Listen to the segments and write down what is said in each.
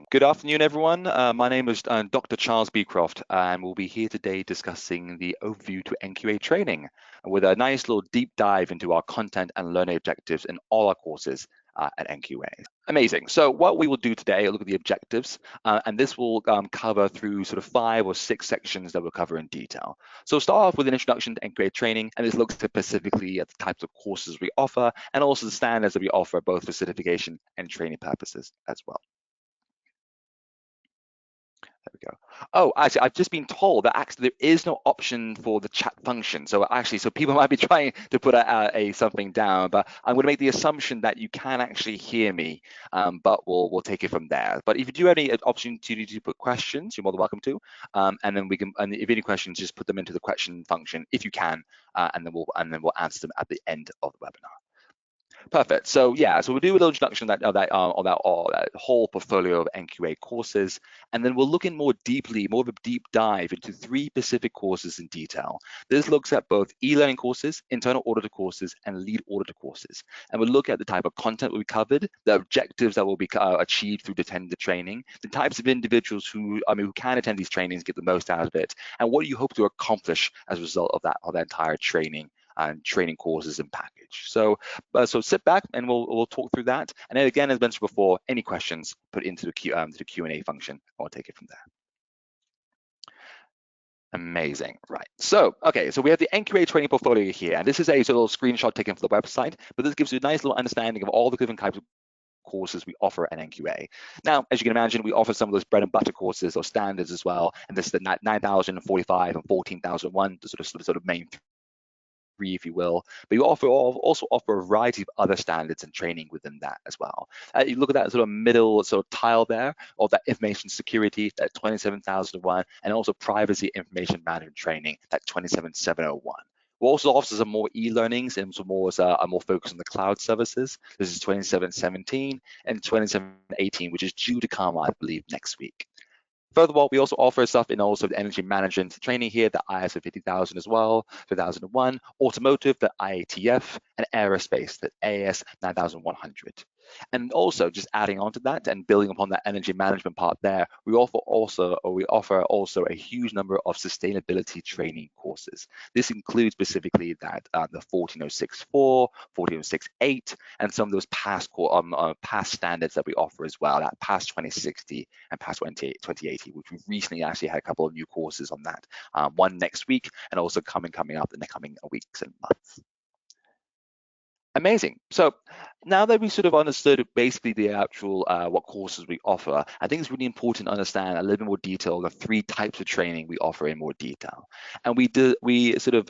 Good afternoon, everyone. My name is Dr. Charles Beecroft, and we'll be here today discussing the overview to NQA training with a nice little deep dive into our content and learning objectives in all our courses at NQA. Amazing. So what we will do today, look at the objectives, and this will cover through sort of 5 or 6 sections that we'll cover in detail. So start off with an introduction to NQA training, and this looks specifically at the types of courses we offer and also the standards that we offer both for certification and training purposes as well. There we go. Oh, actually, I've just been told that actually there is no option for the chat function. So actually, so people might be trying to put a something down, but I'm going to make the assumption that you can actually hear me, but we'll take it from there. But if you do have any opportunity to put questions, you're more than welcome to, and then we can. And if any questions, just put them into the question function if you can, and then we'll answer them at the end of the webinar. Perfect. So yeah, so we'll do a little introduction of that whole portfolio of NQA courses, and then we'll look in more deeply, more of a deep dive into 3 specific courses in detail. This looks at both e-learning courses, internal auditor courses, and lead auditor courses. And we'll look at the type of content we covered, the objectives that will be achieved through attending the training, the types of individuals who can attend these trainings, get the most out of it, and what do you hope to accomplish as a result of that entire training and training courses and package. So sit back and we'll talk through that. And then again, as mentioned before, any questions put into the Q&A function, and we'll take it from there. Amazing, right? So, okay, so we have the NQA training portfolio here, and this is a sort of screenshot taken from the website, but this gives you a nice little understanding of all the different types of courses we offer at NQA. Now, as you can imagine, we offer some of those bread and butter courses or standards as well, and this is the 9045 and 14001, the sort of main 3, if you will, but you also offer a variety of other standards and training within that as well. You look at that sort of middle sort of tile there of that information security, that 27001, and also privacy information management training, that 27701. We also offer some more e-learnings and some more more focused on the cloud services. This is 2717 and 2718, which is due to come, I believe, next week. Furthermore, we also offer stuff in also the energy management training here, the ISO 50000 as well, 2001, automotive, the IATF, and aerospace, the AS 9100. And also just adding on to that and building upon that energy management part there, we offer also a huge number of sustainability training courses. This includes specifically that the 14064, 14068, and some of those past standards that we offer as well, that past 2060 and past 2080, which we've recently actually had a couple of new courses on that. One next week, and also coming up in the coming weeks and months. Amazing. So now that we sort of understood basically the actual what courses we offer, I think it's really important to understand a little bit more detail the 3 types of training we offer in more detail. And we sort of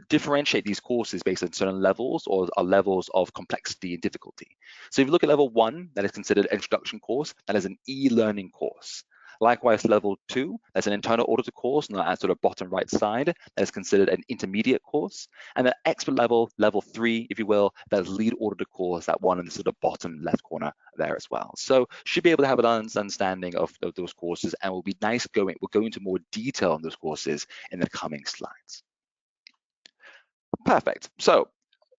differentiate these courses based on certain levels or levels of complexity and difficulty. So if you look at level 1, that is considered an introduction course, that is an e-learning course. Likewise, level 2, that's an internal auditor course on the sort of bottom right side, that is considered an intermediate course. And the expert level, level 3, if you will, that's lead auditor course, that one in the sort of bottom left corner there as well. So should be able to have an understanding of those courses, and we'll go into more detail on those courses in the coming slides. Perfect. So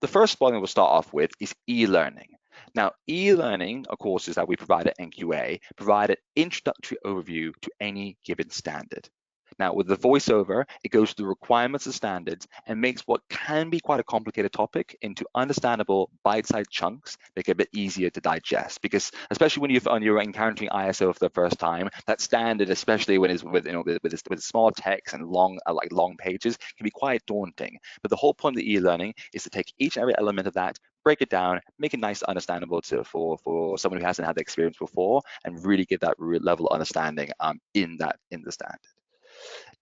the first one we'll start off with is e-learning. Now, e-learning courses that we provide at NQA provide an introductory overview to any given standard. Now, with the voiceover, it goes through the requirements and standards and makes what can be quite a complicated topic into understandable bite-sized chunks that get a bit easier to digest. Because especially when you're encountering ISO for the first time, that standard, especially when it's with small text and long pages, can be quite daunting. But the whole point of the e-learning is to take each and every element of that, break it down, make it nice, understandable for someone who hasn't had the experience before, and really get that level of understanding in the standard.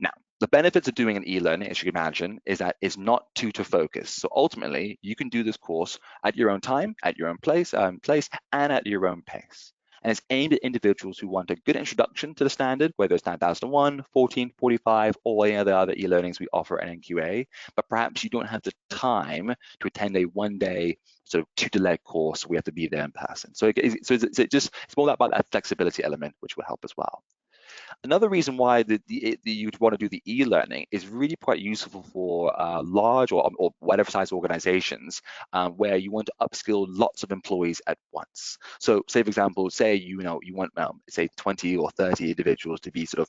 Now, the benefits of doing an e-learning, as you can imagine, is that it's not tutor focused. So ultimately, you can do this course at your own time, at your own place, and at your own pace. And it's aimed at individuals who want a good introduction to the standard, whether it's 9001, 1445, or any other e-learnings we offer at NQA, but perhaps you don't have the time to attend a one-day sort of tutor-led course where we have to be there in person. So it's more about that flexibility element, which will help as well. Another reason why you'd want to do the e-learning is really quite useful for large or whatever size organizations where you want to upskill lots of employees at once. So say, for example, say you want say 20 or 30 individuals to be sort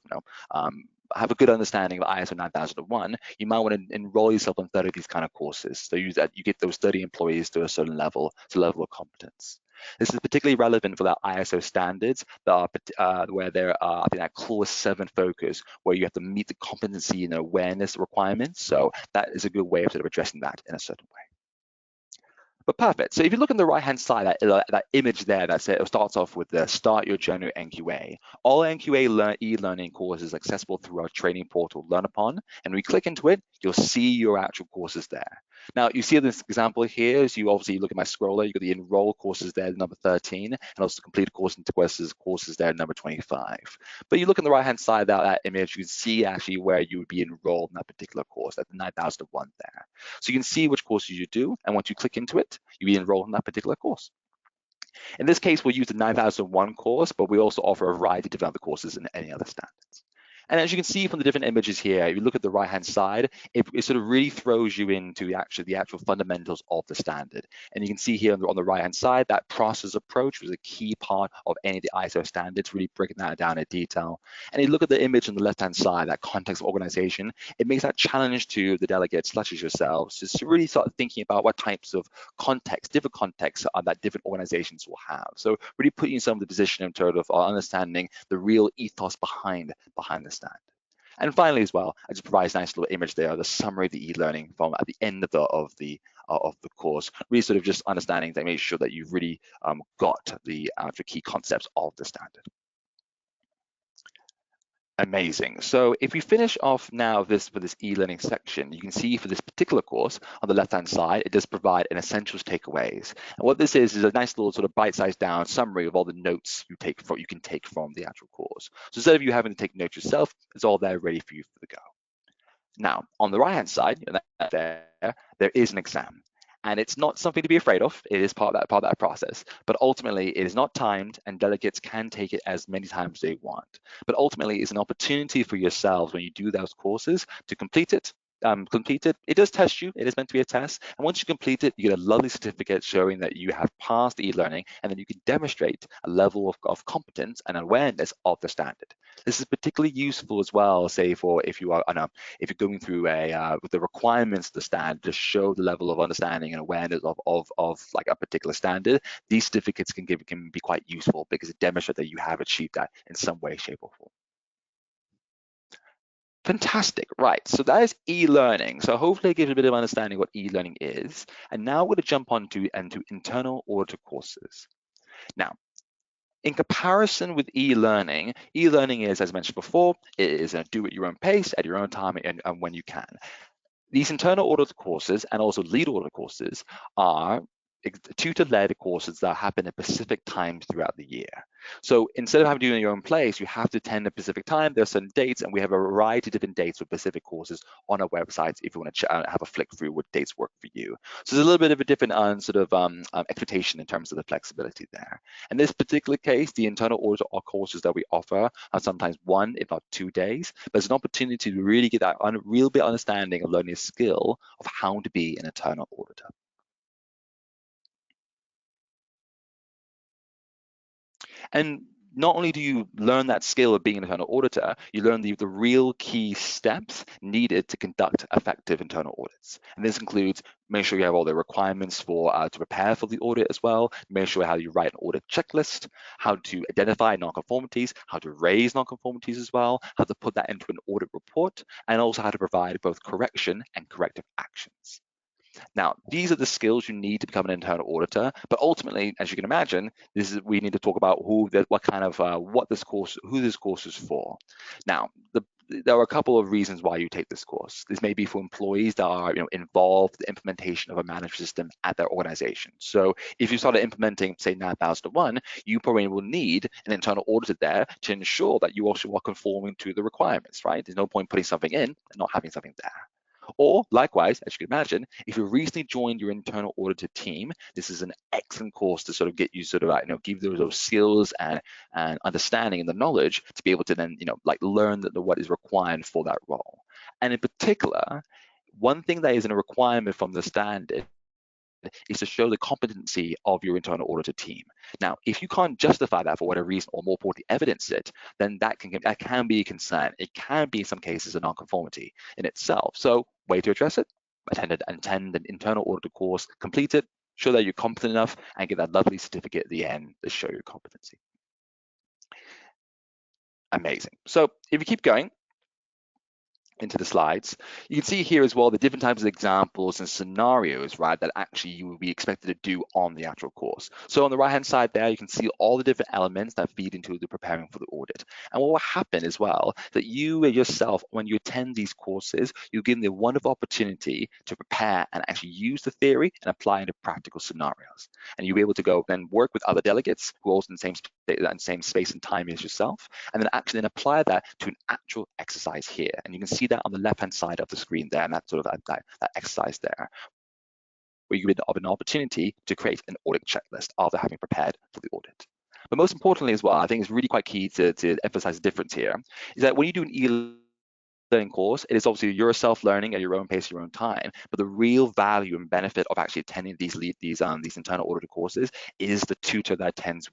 of have a good understanding of ISO 9001, you might want to enroll yourself in 30 of these kind of courses. So you get those 30 employees to a certain level, of competence. This is particularly relevant for that ISO standards that are where there are, I think, that clause 7 focus, where you have to meet the competency and awareness requirements. So that is a good way of sort of addressing that in a certain way. But perfect. So if you look on the right-hand side, that image there that starts off with the Start Your Journey NQA. All NQA e-learning courses are accessible through our training portal, Learn Upon. And when you click into it, you'll see your actual courses there. Now, you see this example here, as you obviously look at my scroller, you've got the enroll courses there, number 13, and also complete course and courses there, number 25. But you look on the right-hand side of that image, you can see actually where you would be enrolled in that particular course, at the 9001 there. So you can see which courses you do, and once you click into it, you'll be enrolled in that particular course. In this case, we'll use the 9001 course, but we also offer a variety of different other courses in any other standards. And as you can see from the different images here, if you look at the right-hand side, it sort of really throws you into the actual fundamentals of the standard. And you can see here on the right-hand side, that process approach was a key part of any of the ISO standards, really breaking that down in detail. And you look at the image on the left-hand side, that context of organization, it makes that challenge to the delegates, such as yourselves, to really start thinking about what types of different contexts that different organizations will have. So really putting yourself in the position in terms of understanding the real ethos behind the standard. And finally, as well, I just provide a nice little image there, the summary of the e-learning from at the end of the course, really sort of just understanding to make sure that you've really got the key concepts of the standard. Amazing. So if we finish off now for this e-learning section, you can see for this particular course on the left-hand side, it does provide an essentials takeaways. And what this is a nice little sort of bite-sized down summary of all the notes you can take from the actual course. So instead of you having to take notes yourself, it's all there ready for you for the go. Now, on the right-hand side, there is an exam. And it's not something to be afraid of. It is part of that process. But ultimately, it is not timed, and delegates can take it as many times as they want. But ultimately, it's an opportunity for yourselves when you do those courses to complete it. It does test you. It is meant to be a test. And once you complete it, you get a lovely certificate showing that you have passed the e-learning, and then you can demonstrate a level of competence and awareness of the standard. This is particularly useful as well, say for if you're going through with the requirements of the standard to show the level of understanding and awareness of like a particular standard. These certificates can be quite useful because it demonstrates that you have achieved that in some way, shape, or form. Fantastic, right, so that is e-learning. So hopefully it gives a bit of understanding what e-learning is. And now we're going to jump on to internal auditor courses. Now, in comparison with e-learning is, as mentioned before, it is a do at your own pace, at your own time, and when you can. These internal audit courses and also lead audit courses are tutor-led courses that happen at specific times throughout the year. So instead of having to do it in your own place, you have to attend a specific time. There are certain dates, and we have a variety of different dates for specific courses on our website if you want to have a flick through what dates work for you. So there's a little bit of a different expectation in terms of the flexibility there. In this particular case, the internal audit courses that we offer are sometimes 1, if not 2 days, but it's an opportunity to really get that real bit understanding of learning a skill of how to be an internal auditor. And not only do you learn that skill of being an internal auditor, you learn the real key steps needed to conduct effective internal audits. And this includes making sure you have all the requirements to prepare for the audit as well, make sure how you write an audit checklist, how to identify non-conformities, how to raise non-conformities as well, how to put that into an audit report, and also how to provide both correction and corrective actions. Now, these are the skills you need to become an internal auditor, but ultimately, as you can imagine, we need to talk about who this course is for. Now, there are a couple of reasons why you take this course. This may be for employees that are involved in the implementation of a management system at their organization. So if you started implementing, say, 9001, you probably will need an internal auditor there to ensure that you also are conforming to the requirements, right? There's no point putting something in and not having something there. Or likewise, as you can imagine, if you recently joined your internal auditor team, this is an excellent course to sort of get you sort of, give those skills and understanding and the knowledge to be able to then, learn what is required for that role. And in particular, one thing that isn't a requirement from the standard is to show the competency of your internal auditor team. Now, if you can't justify that for whatever reason, or more importantly, evidence it, then that can be a concern. It can be, in some cases, a non-conformity in itself. So, way to address it: attend an internal auditor course, complete it, show that you're competent enough, and get that lovely certificate at the end to show your competency. Amazing. So, if you keep going into the slides, you can see here as well the different types of examples and scenarios, right, that actually you will be expected to do on the actual course. So on the right hand side there, you can see all the different elements that feed into the preparing for the audit. And what will happen as well, that you yourself, when you attend these courses, you're given the wonderful opportunity to prepare and actually use the theory and apply into practical scenarios. And you'll be able to go and work with other delegates who are also in the same space and time as yourself, and then actually then apply that to an actual exercise here. And you can see that on the left-hand side of the screen there, and that's sort of that exercise there, where you have an opportunity to create an audit checklist after having prepared for the audit. But most importantly as well, I think it's really quite key to emphasize the difference here, is that when you do an e-learning course, it is obviously your self-learning at your own pace, your own time. But the real value and benefit of actually attending these internal auditor courses is the tutor that attends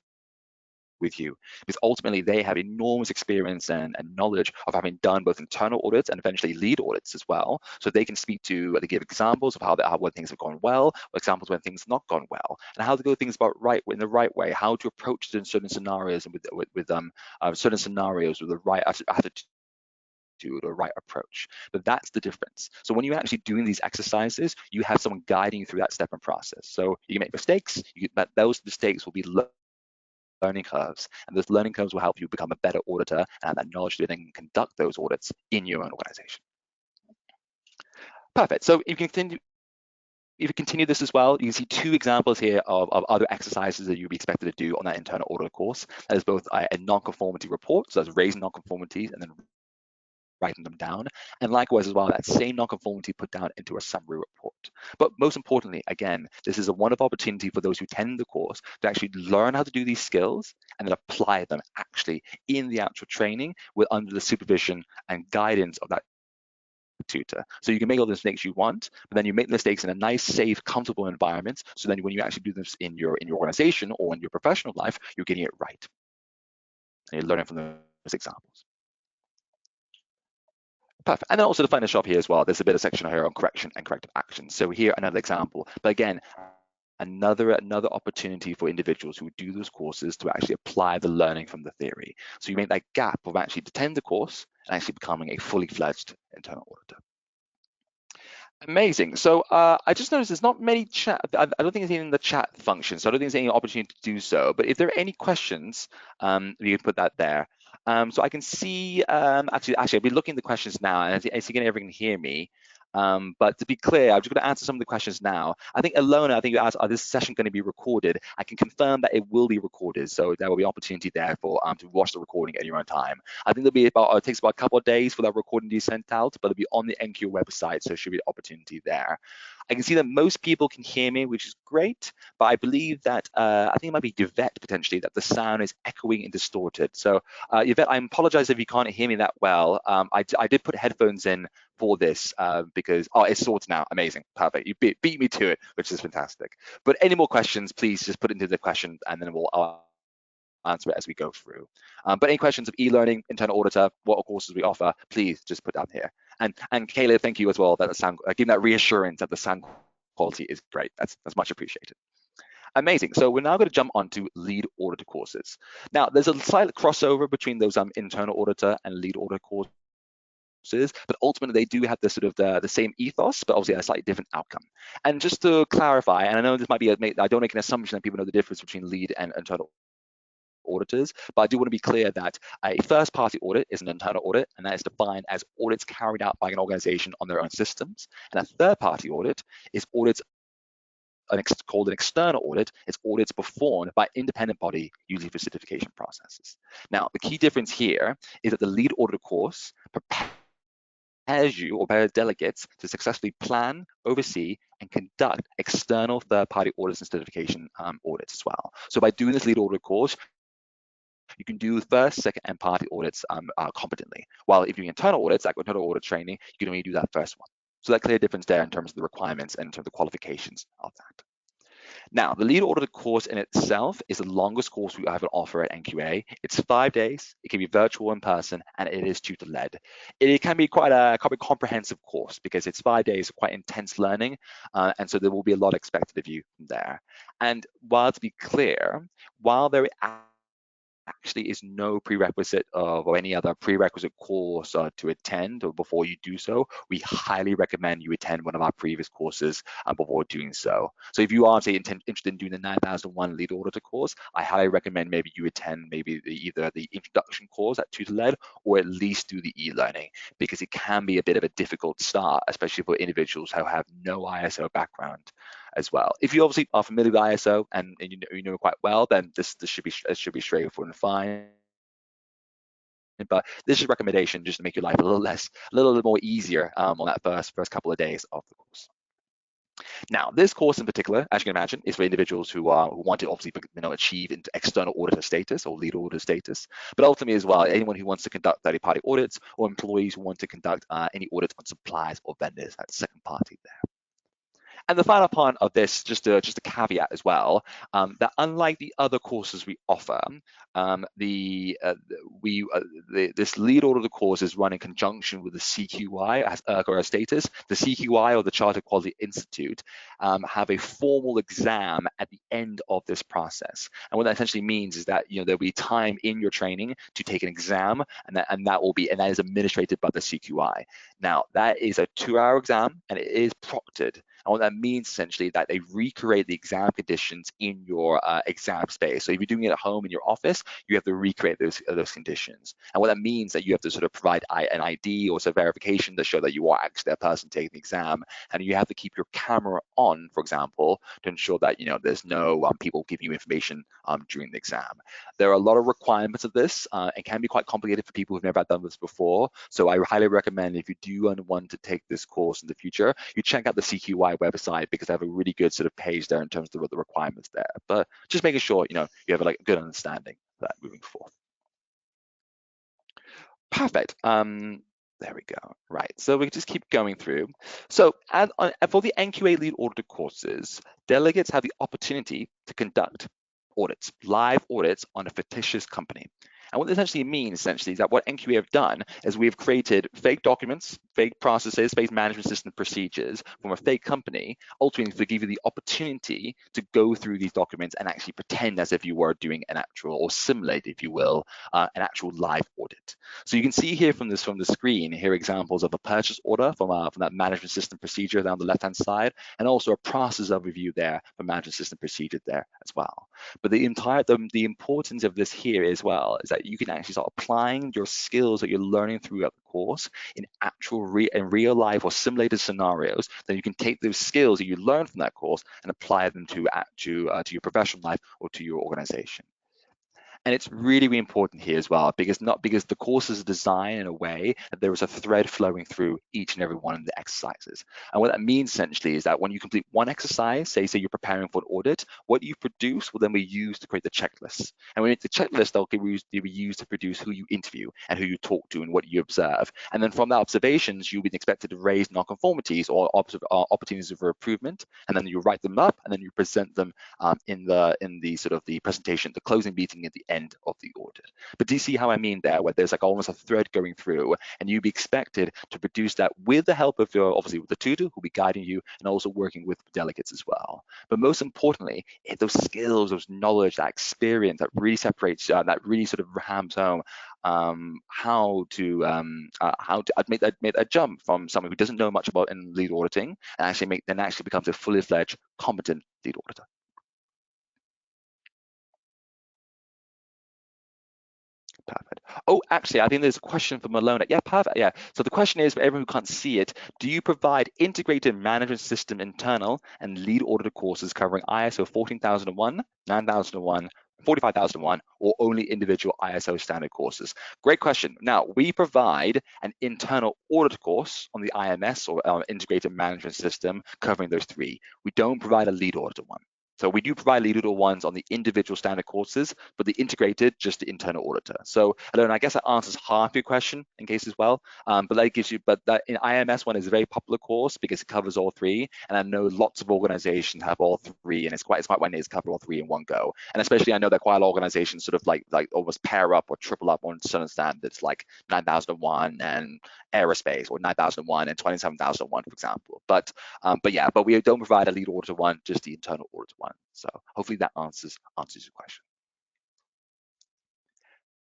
with you, because ultimately they have enormous experience and knowledge of having done both internal audits and eventually lead audits as well. So they can speak to, they give examples of when things have gone well, or examples when things have not gone well, and how to go things about in the right way, how to approach it in certain scenarios and with certain scenarios with the right attitude or right approach. But that's the difference. So when you're actually doing these exercises, you have someone guiding you through that step and process. So you can make mistakes, but those mistakes will be learning curves, and those learning curves will help you become a better auditor and that knowledge to then conduct those audits in your own organization. Perfect. So if you continue this as well, you can see two examples here of other exercises that you'll be expected to do on that internal audit course. That is both a non-conformity report, so that's raising non-conformities and then writing them down, and likewise as well, that same non-conformity put down into a summary report. But most importantly, again, this is a wonderful opportunity for those who attend the course to actually learn how to do these skills and then apply them actually in the actual training under the supervision and guidance of that tutor. So you can make all the mistakes you want, but then you make mistakes in a nice, safe, comfortable environment. So then when you actually do this in your organization or in your professional life, you're getting it right. And you're learning from those examples. Perfect. And then also to finish up here as well, there's a bit of section here on correction and corrective action. So here, another example. But again, another opportunity for individuals who do those courses to actually apply the learning from the theory. So you make that gap of actually attend the course and actually becoming a fully fledged internal auditor. Amazing. So I just noticed there's not many chat. I don't think there's anything in the chat function, so I don't think there's any opportunity to do so. But if there are any questions, you can put that there. So I can see, actually, I'll be looking at the questions now, and I see everyone can hear me. But to be clear, I'm just going to answer some of the questions now. I think Alona, I think you asked, is this session going to be recorded? I can confirm that it will be recorded, so there will be opportunity there for to watch the recording at your own time. I think there'll be it takes about a couple of days for that recording to be sent out, but it'll be on the NQA website, so there should be an opportunity there. I can see that most people can hear me, which is great, but I believe that, I think it might be Yvette potentially, that the sound is echoing and distorted. So Yvette, I apologize if you can't hear me that well. I did put headphones in for this because, it's sorted now. Amazing, perfect. You beat me to it, which is fantastic. But any more questions, please just put into the question and then I'll answer it as we go through. But any questions of e-learning, internal auditor, what courses we offer, please just put down here. And Kayla, thank you as well that the sound, giving that reassurance that the sound quality is great. That's much appreciated. Amazing. So we're now going to jump on to lead auditor courses. Now, there's a slight crossover between those internal auditor and lead auditor courses, but ultimately they do have the sort of the same ethos, but obviously a slightly different outcome. And just to clarify, and I know this might be, I don't make an assumption that people know the difference between lead and internal auditors, but I do want to be clear that a first-party audit is an internal audit, and that is defined as audits carried out by an organization on their own systems. And a third-party audit is audits called an external audit. It's audits performed by independent body, usually for certification processes. Now, the key difference here is that the lead auditor course prepares prepares you or prepares delegates to successfully plan, oversee, and conduct external third-party audits and certification audits as well. So by doing this lead audit course, you can do first, second, and party audits competently. While if you're doing internal audits, like internal audit training, you can only do that first one. So that clear difference there in terms of the requirements and in terms of the qualifications of that. Now, the lead auditor course in itself is the longest course we have on offer at NQA. It's 5 days, it can be virtual in person, and it is tutor-led. It can be quite a comprehensive course because it's 5 days of quite intense learning, and so there will be a lot expected of you there. And while to be clear, while there actually is no prerequisite or any other prerequisite course to attend or before you do so, we highly recommend you attend one of our previous courses before doing so. So if you are say interested in doing the 9001 lead auditor course, I highly recommend maybe you attend maybe either the introduction course at tutor-led or at least do the e-learning, because it can be a bit of a difficult start, especially for individuals who have no ISO background as well. If you obviously are familiar with ISO and you know quite well, then this should be straightforward and fine. But this is a recommendation just to make your life a little more easier on that first couple of days of the course. Now, this course in particular, as you can imagine, is for individuals who want to obviously achieve into external auditor status or lead auditor status, but ultimately as well, anyone who wants to conduct third-party audits or employees who want to conduct any audits on suppliers or vendors. That's second party there. And the final part of this, just a caveat as well, that unlike the other courses we offer, this lead auditor course is run in conjunction with the CQI as ERCA status. The CQI, or the Chartered Quality Institute, have a formal exam at the end of this process. And what that essentially means is that there'll be time in your training to take an exam, and that is administrated by the CQI. Now, that is a 2-hour exam, and it is proctored. And what that means essentially that they recreate the exam conditions in your exam space. So if you're doing it at home in your office, you have to recreate those conditions. And what that means that you have to sort of provide an ID or some verification to show that you are actually a person taking the exam. And you have to keep your camera on, for example, to ensure that there's no people giving you information during the exam. There are a lot of requirements of this. It can be quite complicated for people who've never done this before. So I highly recommend, if you do want to take this course in the future, you check out the CQI website, because they have a really good sort of page there in terms of the requirements there. But just making sure you have a good understanding of that moving forth. Perfect. There we go. Right. So we just keep going through. So for the NQA lead auditor courses, delegates have the opportunity to conduct audits, live audits on a fictitious company. And what this essentially means, is that what NQA have done is we've created fake documents, fake processes, fake management system procedures from a fake company, ultimately to give you the opportunity to go through these documents and actually pretend as if you were doing an actual, or simulate, if you will, an actual live audit. So you can see here from the screen here examples of a purchase order from that management system procedure down the left-hand side, and also a process overview there for management system procedure there as well. But the importance of this here as well is that you can actually start applying your skills that you're learning throughout the course in actual real life or simulated scenarios. Then you can take those skills that you learned from that course and apply them to your professional life or to your organization. And it's really, really important here as well, because the course is designed in a way that there is a thread flowing through each and every one of the exercises. And what that means essentially is that when you complete one exercise, say you're preparing for an audit, what you produce will then be used to create the checklist. And when you make the checklist, they'll be used to produce who you interview and who you talk to and what you observe. And then from the observations, you'll be expected to raise non-conformities or opportunities for improvement. And then you write them up, and then you present them in the sort of the presentation, the closing meeting at the end of the audit. But do you see how I mean there, where there's like almost a thread going through, and you'd be expected to produce that with the help of obviously with the tutor who'll be guiding you, and also working with delegates as well. But most importantly, those skills, those knowledge, that experience that really separates, that really sort of hams home how to make that jump from someone who doesn't know much about in lead auditing, and actually becomes a fully fledged competent lead auditor. Perfect. Oh, actually, I think there's a question from Malona. Yeah, perfect. Yeah. So the question is, for everyone who can't see it, do you provide integrated management system internal and lead auditor courses covering ISO 14001, 9001, 45001, or only individual ISO standard courses? Great question. Now, we provide an internal audit course on the IMS, or integrated management system, covering those three. We don't provide a lead auditor one. So we do provide lead auditor ones on the individual standard courses, but the integrated, just the internal auditor. So Alona, I guess that answers half your question in case as well. But that gives you, but that in IMS one is a very popular course because it covers all three. And I know lots of organizations have all three, and it's quite one is cover all three in one go. And especially I know that quite a lot of organizations sort of like almost pair up or triple up on certain standards like 9001 and aerospace, or 9001 and 27001, for example. But yeah, but we don't provide a lead auditor one, just the internal auditor one. So hopefully that answers your question.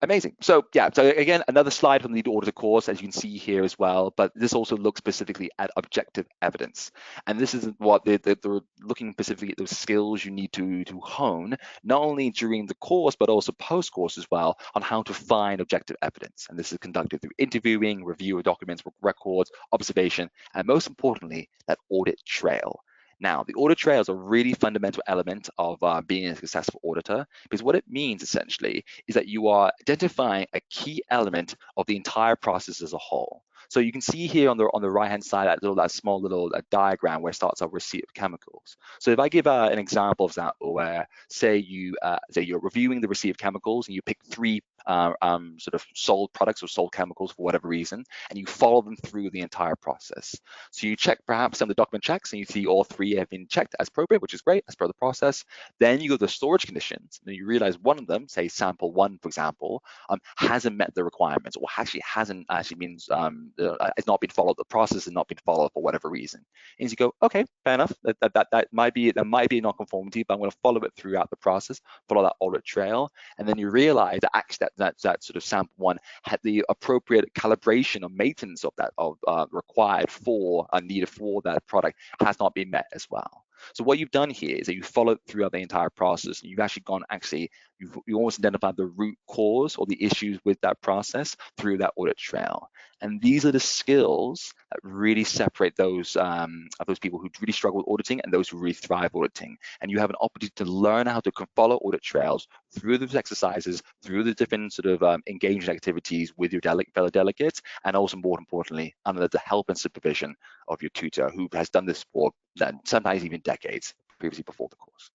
Amazing. So yeah, so again, another slide from the lead auditor course, as you can see here as well, but this also looks specifically at objective evidence. And this is what they're looking specifically at those skills you need to hone, not only during the course, but also post-course as well, on how to find objective evidence. And this is conducted through interviewing, review of documents, records, observation, and most importantly, that audit trail. Now, the audit trail is a really fundamental element of being a successful auditor, because what it means essentially is that you are identifying a key element of the entire process as a whole. So you can see here on the right hand side that small little diagram where it starts off receipt of chemicals. So if I give an example where say you're reviewing the receipt of chemicals and you pick three sort of sold products or sold chemicals for whatever reason, and you follow them through the entire process. So you check perhaps some of the document checks and you see all three have been checked as appropriate, which is great, as per the process. Then you go to the storage conditions and you realize one of them, say sample one, for example, hasn't met the requirements, or actually hasn't actually been, it's not been followed, the process has not been followed for whatever reason. And you go, okay, fair enough, that might be a non-conformity, but I'm going to follow it throughout the process, follow that audit trail. And then you realize that actually that sort of sample one had the appropriate calibration or maintenance of that required for needed for that product has not been met as well. So what you've done here is that you followed throughout the entire process, and you've actually you almost identified the root cause or the issues with that process through that audit trail. And these are the skills that really separate those people who really struggle with auditing and those who really thrive auditing. And you have an opportunity to learn how to follow audit trails through those exercises, through the different sort of engagement activities with your fellow delegates, and also more importantly, under the help and supervision of your tutor who has done this for sometimes even decades previously before the course.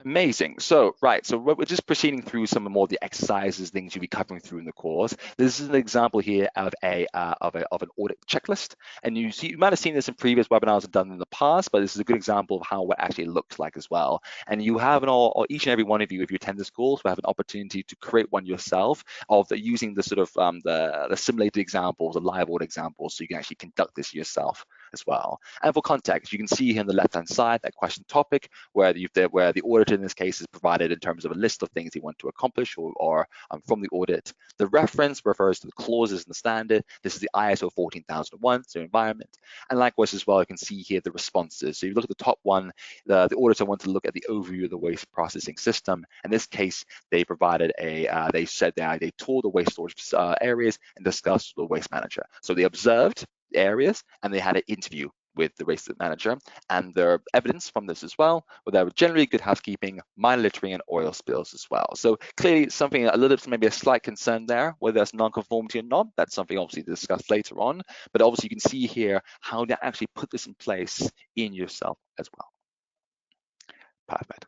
Amazing. So, right, so we're just proceeding through some more of the exercises, things you'll be covering through in the course. This is an example here of an audit checklist. And you might have seen this in previous webinars I've done in the past, but this is a good example of how it actually looks like as well. And you have each and every one of you, if you attend this course, will have an opportunity to create one yourself using the sort of the simulated examples, the live audit examples, so you can actually conduct this yourself as well. And for context, you can see here on the left-hand side that question topic where the auditor in this case is provided in terms of a list of things they want to accomplish or from the audit. The reference refers to the clauses in the standard. This is the ISO 14001, so environment. And likewise as well, you can see here the responses. So you look at the top one, the auditor wants to look at the overview of the waste processing system. In this case, they provided they said they toured the waste storage areas and discussed with the waste manager. So they observed areas and they had an interview with the waste manager, and their evidence from this as well, where there were generally good housekeeping, minor littering, and oil spills as well. So clearly something a little bit, maybe a slight concern there, whether that's non-conformity or not, that's something obviously to discuss later on, but obviously you can see here how to actually put this in place in yourself as well. Perfect.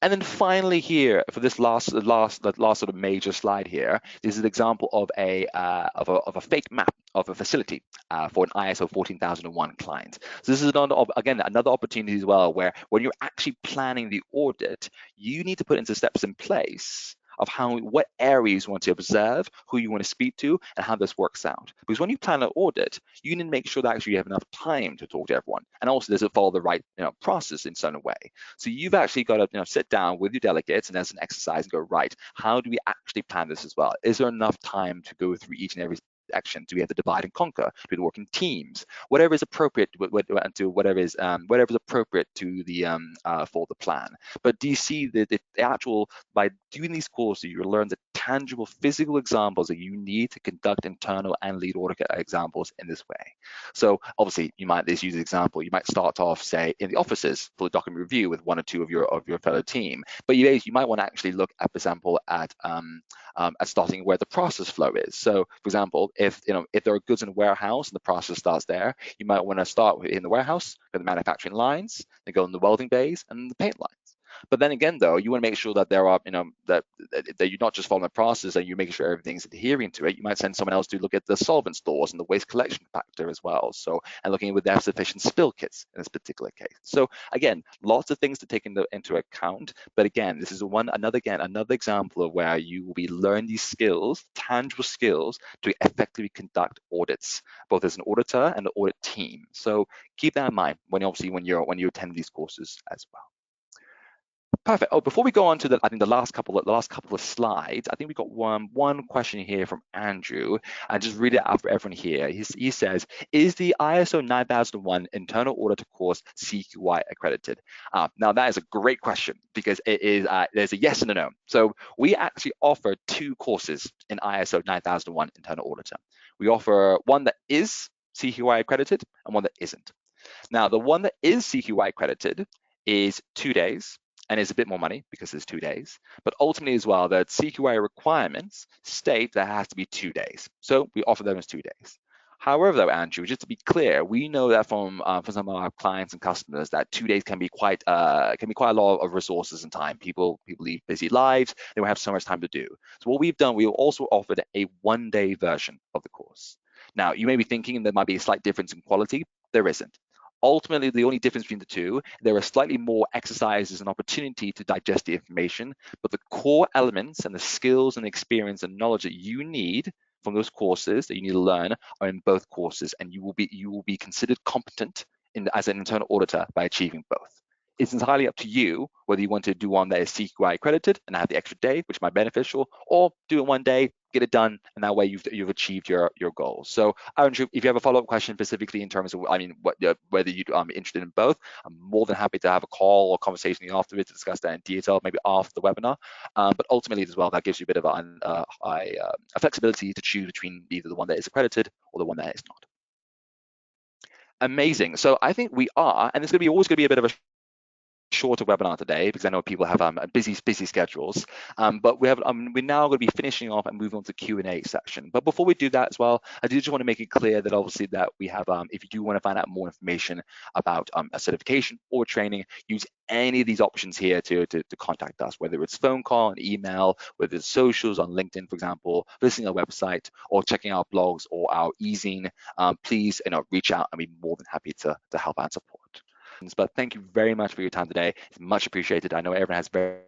And then finally here, for this last sort of major slide here, this is an example of a fake map of a facility for an ISO 14001 client. So this is again another opportunity as well, where when you're actually planning the audit, you need to put into steps in place of what areas you want to observe, who you want to speak to, and how this works out. Because when you plan an audit, you need to make sure that actually you have enough time to talk to everyone, and also does it follow the right process in some way. So you've actually got to sit down with your delegates and as an exercise and go, right, how do we actually plan this as well? Is there enough time to go through each and every action? Do we have to divide and conquer? Do we work in teams? Whatever is appropriate to whatever is appropriate to the for the plan. But do you see the actual, by doing these courses, you learn the tangible physical examples that you need to conduct internal and lead audit examples in this way. So obviously you might, let's use an example, you might start off, say, in the offices for a document review with one or two of your fellow team, but you might want to actually look at, for example, at starting where the process flow is. So for example, if there are goods in a warehouse and the process starts there, you might want to start in the warehouse, go to the manufacturing lines, then go in the welding bays and the paint lines. But then again, though, you want to make sure that there are, that you're not just following the process and you're making sure everything's adhering to it. You might send someone else to look at the solvent stores and the waste collection factor as well. So, and looking with their sufficient spill kits in this particular case. So again, lots of things to take into account. But again, this is another example of where you will be learning these skills, tangible skills, to effectively conduct audits, both as an auditor and an audit team. So keep that in mind when you attend these courses as well. Perfect. Oh, before we go on to the last couple of slides, I think we got one question here from Andrew. And just read it out for everyone here. He says, "Is the ISO 9001 internal auditor course CQI accredited?" Now that is a great question because it is. There's a yes and a no. So we actually offer two courses in ISO 9001 internal auditor. We offer one that is CQI accredited and one that isn't. Now, the one that is CQI accredited is 2 days and is a bit more money because it's 2 days. But ultimately as well, the CQI requirements state that it has to be 2 days. So we offer them as 2 days. However, though, Andrew, just to be clear, we know that from some of our clients and customers that 2 days can be quite a lot of resources and time. People lead busy lives; they don't have so much time to do. So what we've done, we've also offered a 1-day version of the course. Now, you may be thinking there might be a slight difference in quality. There isn't. Ultimately, the only difference between the two, there are slightly more exercises and opportunity to digest the information, but the core elements and the skills and experience and knowledge that you need from those courses that you need to learn are in both courses, and you will be considered competent as an internal auditor by achieving both. It's entirely up to you whether you want to do one that is CQI accredited and have the extra day, which might be beneficial, or do it 1 day, get it done, and that way you've achieved your goals. So, Andrew, if you have a follow-up question specifically in terms of, whether you're interested in both, I'm more than happy to have a call or conversation afterwards to discuss that in detail, maybe after the webinar. But ultimately, as well, that gives you a bit of a flexibility to choose between either the one that is accredited or the one that is not. Amazing. So I think we are, and it's always going to be a bit of a shorter webinar today because I know people have busy schedules, but we're now going to be finishing off and moving on to Q&A section. But before we do that as well, I do just want to make it clear that obviously that we have, if you do want to find out more information about a certification or training, use any of these options here to contact us, whether it's phone call, an email, whether it's socials on LinkedIn, for example, visiting our website or checking our blogs or our e-zine. Please reach out and be more than happy to help and support. But thank you very much for your time today. It's much appreciated. I know everyone has very,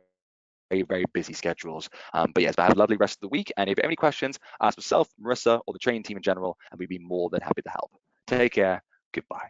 very busy schedules. But yes, have a lovely rest of the week. And if you have any questions, ask myself, Marissa, or the training team in general, and we'd be more than happy to help. Take care. Goodbye.